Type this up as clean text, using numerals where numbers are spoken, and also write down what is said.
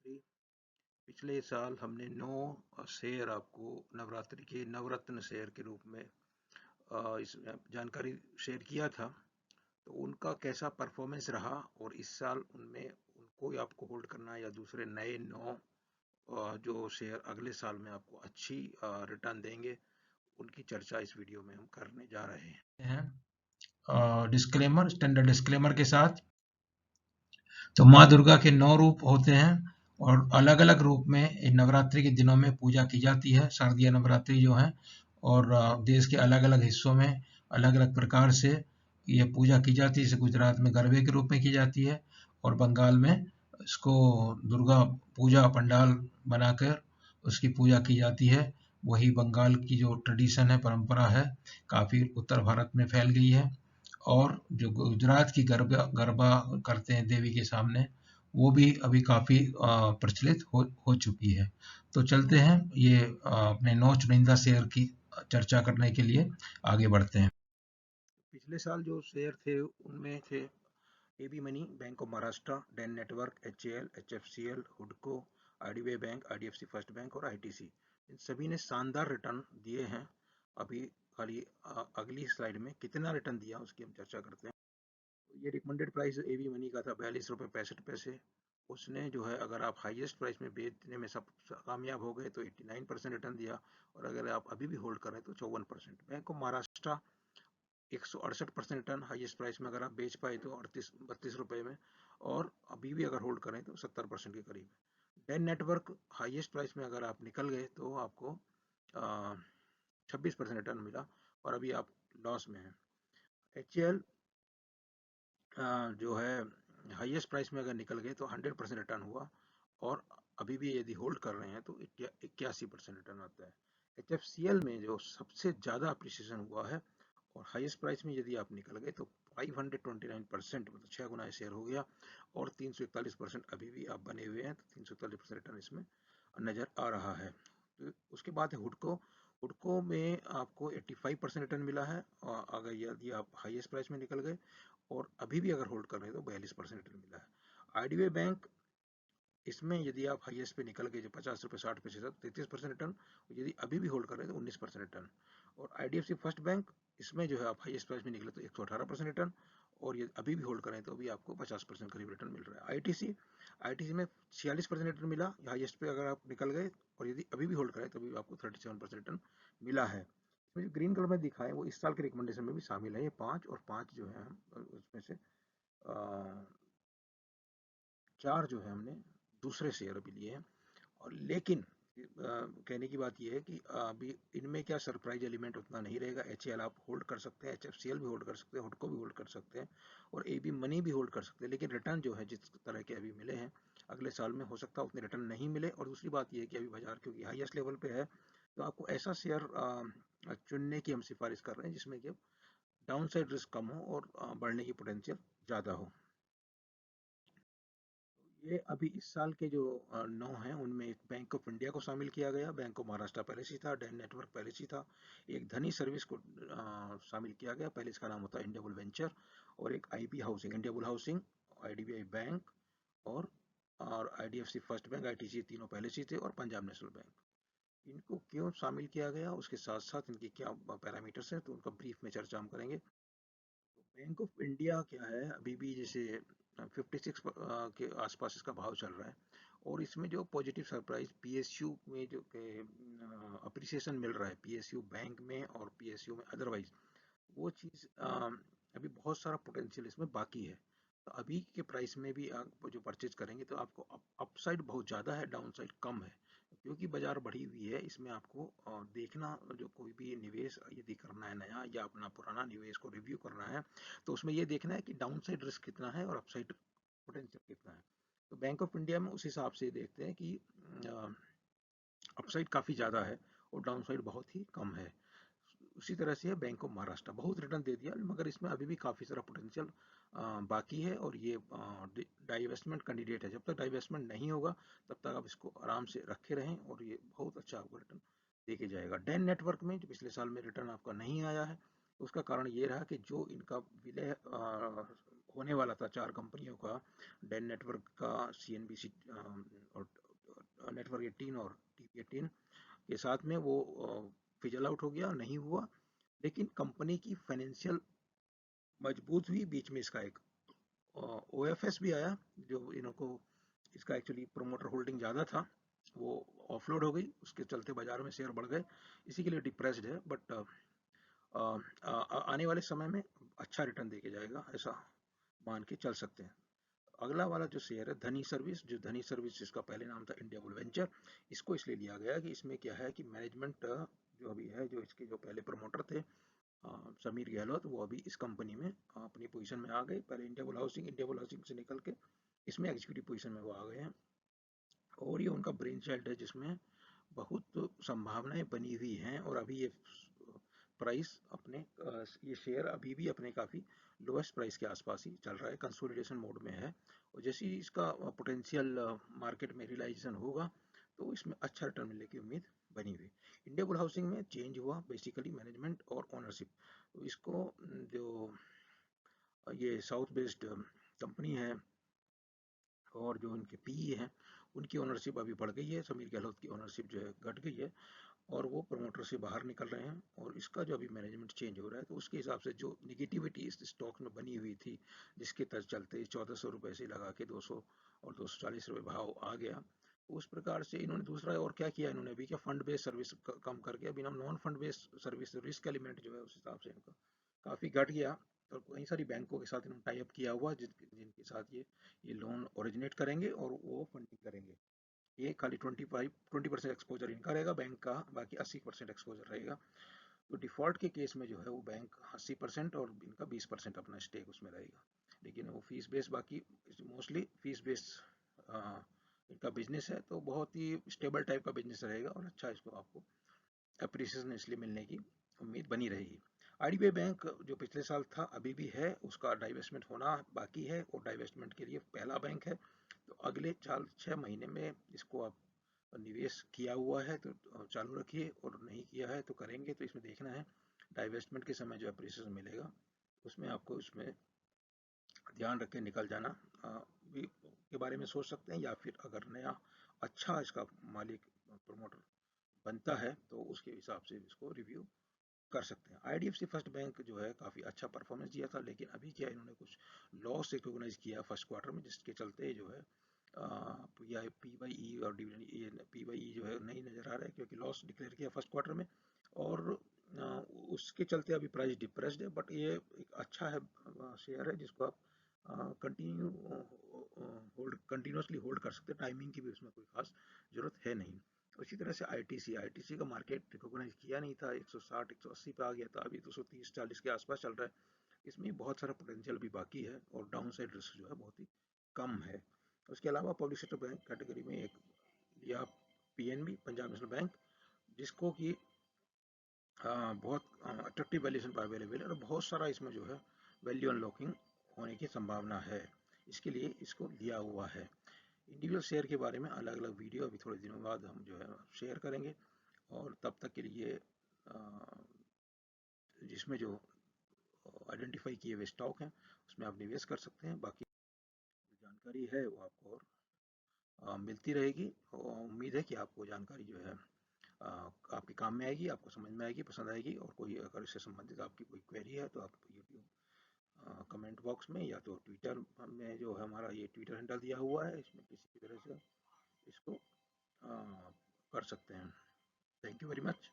जी, पिछले साल हमने 9 शेयर आपको नवरात्रि के नवरत्न शेयर के रूप में इसमें जानकारी शेयर किया था। तो उनका कैसा परफॉर्मेंस रहा और इस साल उनमें उनको ही आपको होल्ड करना है या दूसरे नए 9 जो शेयर अगले साल में आपको अच्छी रिटर्न देंगे, उनकी चर्चा इस वीडियो में हम करने जा रहे हैं। डिस्क्लेमर, स्टैंडर्ड डिस्क्लेमर के साथ। तो माँ दुर्गा के 9 रूप होते हैं और अलग अलग रूप में नवरात्रि के दिनों में पूजा की जाती है। शारदीय नवरात्रि जो है और देश के अलग अलग हिस्सों में अलग अलग प्रकार से ये पूजा की जाती है। जैसे गुजरात में गरबे के रूप में की जाती है और बंगाल में इसको दुर्गा पूजा पंडाल बनाकर उसकी पूजा की जाती है। वही बंगाल की जो ट्रेडिशन है, परंपरा है, काफ़ी उत्तर भारत में फैल गई है। और जो गुजरात की गरबा गरबा करते हैं देवी के सामने, वो भी अभी काफ़ी प्रचलित हो चुकी है। तो चलते हैं ये अपने 9 चुनिंदा शेयर की चर्चा करने के लिए आगे बढ़ते हैं। पिछले साल जो शेयर थे उनमें थे AB money, bank of Maharashtra, Den network, HAL, HFCL, हुडको, IDBI bank, IDFC first bank और आईटीसी। इन सभी ने शानदार रिटर्न दिए हैं। अभी खाली अगली स्लाइड में कितना रिटर्न दिया उसकी हम चर्चा करते हैं। तो ये रिकमेंडेड प्राइस एबी मनी का था 42 रुपये 65 पैसे। उसने जो है, अगर आप हाईएस्ट प्राइस में बेचने में सब कामयाब हो गए तो 89% रिटर्न दिया, और अगर आप अभी भी होल्ड करें तो 54%। Bank of Maharashtra 168% return highest price में अगर आप बेच पाए तो 32 रुपये में, और अभी भी अगर होल्ड करें तो 70% के करीब। डेन नेटवर्क हाईएस्ट प्राइस में अगर आप निकल गए तो आपको 26% रिटर्न मिला, और अभी आप लॉस में हैं। एचएल जो है हाईएस्ट प्राइस में अगर निकल गए तो 100% रिटर्न हुआ, और अभी भी यदि होल्ड कर रहे हैं तो 81% रिटर्न आता है। एचएफसीएल में जो सबसे ज़्यादा अप्रिसिएशन हुआ है और हाईएस्ट प्राइस में यदि आप निकल गए तो 529%, मतलब 6 गुना शेयर हो गया, और 341% अभी भी आप बने हुए हैं। तो 341% रिटर्न इसमें नज़र आ रहा है। तो उसके बाद है हुडको। हुडको में आपको 85% रिटर्न मिला है, और अगर यदि आप हाईएस्ट प्राइस में निकल गए, और अभी भी अगर होल्ड कर रहे हैं तो 42% रिटर्न मिला है। आईडीबीआई बैंक, इसमें यदि आप हाईएस्ट पे निकल गए जो 50 रुपये 60 पैसे था, 33% रिटर्न। यदि अभी भी होल्ड कर रहे हैं तो 19% रिटर्न। और आईडीएफसी फर्स्ट बैंक, इसमें जो है आप हाईएस्ट प्राइस में निकले तो 118% रिटर्न, और ये अभी भी होल्ड करें तो अभी आपको 50% करीब रिटर्न मिल रहा है। आईटीसी, आईटीसी में 46% रिटर्न मिला हाईएस्ट पे अगर आप निकल गए, और यदि अभी भी होल्ड करें तो अभी आपको 37% रिटर्न मिला है। इसमें जो ग्रीन कलर में दिखा है वो इस साल के रिकमेंडेशन में भी शामिल है। ये 5 और 5 जो है उसमें से 4 जो है हमने दूसरे शेयर अभी लिए हैं। और लेकिन कहने की बात यह है कि अभी इनमें क्या सरप्राइज एलिमेंट उतना नहीं रहेगा। एचएएल आप होल्ड कर सकते हैं, एचएफसीएल भी होल्ड कर सकते हैं, हुडको भी होल्ड कर सकते हैं, और एबी मनी भी होल्ड कर सकते हैं। लेकिन रिटर्न जो है जिस तरह के अभी मिले हैं, अगले साल में हो सकता है उतने रिटर्न नहीं मिले। और दूसरी बात यह है कि अभी बाजार क्योंकि हाईएस्ट लेवल पे है, तो आपको ऐसा शेयर चुनने की हम सिफारिश कर रहे हैं जिसमें कि डाउन साइड रिस्क कम हो और बढ़ने की पोटेंशियल ज़्यादा हो। ये अभी इस साल के जो 9 हैं उनमें एक बैंक ऑफ इंडिया को शामिल किया गया, बैंक ऑफ महाराष्ट्र पहले से था, डेन नेटवर्क पहले से था, एक धनी सर्विस को शामिल किया गया, पहले इसका नाम होता है इंडिया बुल वेंचर, और एक IB housing, India bull housing, IDBI bank, और आईडीएफसी फर्स्ट बैंक, आईटीसी, तीनों पहले से थे, और पंजाब नेशनल बैंक। इनको क्यों शामिल किया गया, उसके साथ साथ इनके क्या पैरामीटर्स हैं, तो उनका ब्रीफ में चर्चा हम करेंगे। बैंक ऑफ इंडिया क्या है, अभी भी जैसे 56 के आसपास इसका भाव चल रहा है, और इसमें जो पॉजिटिव सरप्राइज पीएसयू में जो अप्रिसिएशन मिल रहा है पीएसयू बैंक में और पीएसयू में अदरवाइज, वो चीज़ अभी बहुत सारा पोटेंशियल इसमें बाकी है। तो अभी के प्राइस में भी आप जो परचेज करेंगे तो आपको अपसाइड बहुत ज़्यादा है, डाउन साइड कम है, क्योंकि बाजार बढ़ी हुई है। इसमें आपको देखना, जो कोई भी निवेश यदि करना है नया या अपना पुराना निवेश को रिव्यू करना है, तो उसमें ये देखना है कि डाउन साइड रिस्क कितना है और अपसाइड पोटेंशियल कितना है। तो बैंक ऑफ इंडिया में उस हिसाब से देखते हैं कि अपसाइड काफ़ी ज़्यादा है और डाउन साइड बहुत ही कम है। उसी तरह से है बैंक ऑफ महाराष्ट्र, बहुत रिटर्न दे दिया मगर इसमें अभी भी काफ़ी सारा पोटेंशियल बाकी है, और ये डाइवेस्टमेंट कैंडिडेट है। जब तक डाइवेस्टमेंट नहीं होगा तब तक आप इसको आराम से रखे रहें, और ये बहुत अच्छा आपको रिटर्न देके जाएगा। डेन नेटवर्क में जो पिछले साल में रिटर्न आपका नहीं आया है, उसका कारण ये रहा कि जो इनका विलय होने वाला था 4 कंपनियों का, डेन नेटवर्क का, CNBC और नेटवर्क 18 और TP18 के साथ में, वो फिजल आउट हो गया, नहीं हुआ। लेकिन कंपनी की फाइनेंशियल मजबूत हुई। बीच में इसका एक OFS भी आया, जो इनको इसका एक्चुअली प्रोमोटर होल्डिंग ज़्यादा था, वो ऑफलोड हो गई, उसके चलते बाजार में शेयर बढ़ गए, इसी के लिए डिप्रेस्ड है। बट आने वाले समय में अच्छा रिटर्न देके जाएगा, ऐसा मान के चल सकते हैं। अगला वाला जो शेयर है धनी सर्विस, जो धनी सर्विस जिसका पहले नाम था इंडिया बुल वेंचर, इसको इसलिए लिया गया कि इसमें क्या है कि मैनेजमेंट जो अभी है, जो इसके जो पहले प्रमोटर थे समीर गहलोत, वो अभी इस कंपनी में अपनी पोजीशन में आ गए। पहले इंडिया बुल हाउसिंग से निकल के इसमें एग्जीक्यूटिव पोजीशन में वो आ गए हैं, और ये उनका ब्रेन चाइल्ड है, जिसमें बहुत संभावनाएं बनी हुई हैं। और अभी ये प्राइस अपने ये शेयर अभी भी अपने काफ़ी लोएस्ट प्राइस के आसपास ही चल रहा है, कंसोलिडेशन मोड में है। और जैसे ही इसका पोटेंशियल मार्केट में रियलाइजेशन होगा, तो इसमें अच्छा रिटर्न मिलने की उम्मीद बनी हुई। इंडिया बुल हाउसिंग में चेंज हुआ बेसिकली मैनेजमेंट और ओनरशिप। तो इसको जो ये साउथ बेस्ड कंपनी है, और जो उनके PE हैं, उनकी ओनरशिप अभी बढ़ गई है, समीर गहलोत की ओनरशिप जो है घट गई है, और वो प्रमोटर से बाहर निकल रहे हैं। और इसका जो अभी मैनेजमेंट चेंज हो रहा है, तो उसके हिसाब से जो निगेटिविटी इस स्टॉक में बनी हुई थी, जिसके चलते 1400 रुपये से लगा के 200 और 240 रुपये भाव आ गया, तो उस प्रकार से इन्होंने दूसरा और क्या किया, इन्होंने अभी क्या फंड बेस्ड सर्विस कम करके अभी non fund based service risk element जो है उस हिसाब से इनका काफ़ी घट गया। और कई सारी बैंकों के साथ इन्होंने टाई अप किया हुआ, जिनके साथ ये लोन ओरिजिनेट करेंगे और वो फंडिंग करेंगे। ये खाली 20% एक्सपोजर इनका रहेगा बैंक का, बाकी 80% एक्सपोजर रहेगा। तो डिफॉल्ट के केस में जो है वो बैंक 80% और इनका 20% अपना स्टेक उसमें रहेगा। लेकिन वो फीस बेस्ड, बाकी मोस्टली फीस बेस्ड इनका बिजनेस है, तो बहुत ही स्टेबल टाइप का बिजनेस रहेगा, और अच्छा इसको आपको अप्रिसिएशन इसलिए मिलने की उम्मीद बनी रहेगी। IDBI बैंक जो पिछले साल था अभी भी है, उसका डाइवेस्टमेंट होना बाकी है, और डाइवेस्टमेंट के लिए पहला बैंक है। तो अगले 4-6 महीने में इसको आप निवेश किया हुआ है तो चालू रखिए, और नहीं किया है तो करेंगे, तो इसमें देखना है डाइवेस्टमेंट के समय जो अप्रिसिएशन मिलेगा, उसमें आपको उसमें ध्यान रख के निकल जाना भी के बारे में सोच सकते हैं, या फिर अगर नया अच्छा इसका मालिक प्रमोटर बनता है, तो उसके हिसाब से इसको रिव्यू कर सकते हैं। IDFC फर्स्ट बैंक जो है काफ़ी अच्छा परफॉर्मेंस दिया था, लेकिन अभी क्या इन्होंने कुछ लॉस रिकॉग्नाइज किया फर्स्ट क्वार्टर में, जिसके चलते जो है PYE और डिविडेंड, ये PYE जो है नहीं नज़र आ रहा है, क्योंकि लॉस डिक्लेयर किया फर्स्ट क्वार्टर में, और उसके चलते अभी प्राइस डिप्रेस्ड है। बट ये एक अच्छा है शेयर है, जिसको आप कंटिन्यूसली होल्ड कर सकते हैं, टाइमिंग की भी उसमें कोई खास जरूरत है नहीं। उसी तरह से ITC का मार्केट रिकॉग्नाइज किया नहीं था, 160 180 पे आ गया था, अभी 230-40 के आसपास चल रहा है। इसमें बहुत सारा पोटेंशियल भी बाकी है, और डाउन साइड रिस्क जो है बहुत ही कम है। उसके अलावा पब्लिक सेक्टर बैंक कैटेगरी में एक लिया PNB, पंजाब नेशनल बैंक, जिसको कि बहुत अट्रैक्टिव वैल्यूएशन पर अवेलेबल है, और बहुत सारा इसमें जो है वैल्यू अनलॉकिंग होने की संभावना है, इसके लिए इसको लिया हुआ है। इंडिविजुअल शेयर के बारे में अलग अलग वीडियो अभी थोड़े दिनों बाद हम जो है शेयर करेंगे, और तब तक के लिए जिसमें जो आइडेंटिफाई किए हुए स्टॉक हैं उसमें आप निवेश कर सकते हैं। बाकी जानकारी है वो आपको और मिलती रहेगी, और उम्मीद है कि आपको जानकारी जो है आपके काम में आएगी, आपको समझ में आएगी, पसंद आएगी। और कोई अगर इससे संबंधित आपकी कोई क्वेरी है, तो आप यूट्यूब कमेंट बॉक्स में, या तो ट्विटर में, जो है हमारा ये ट्विटर हैंडल दिया हुआ है, इसमें किसी भी तरह से इसको कर सकते हैं। Thank you very much.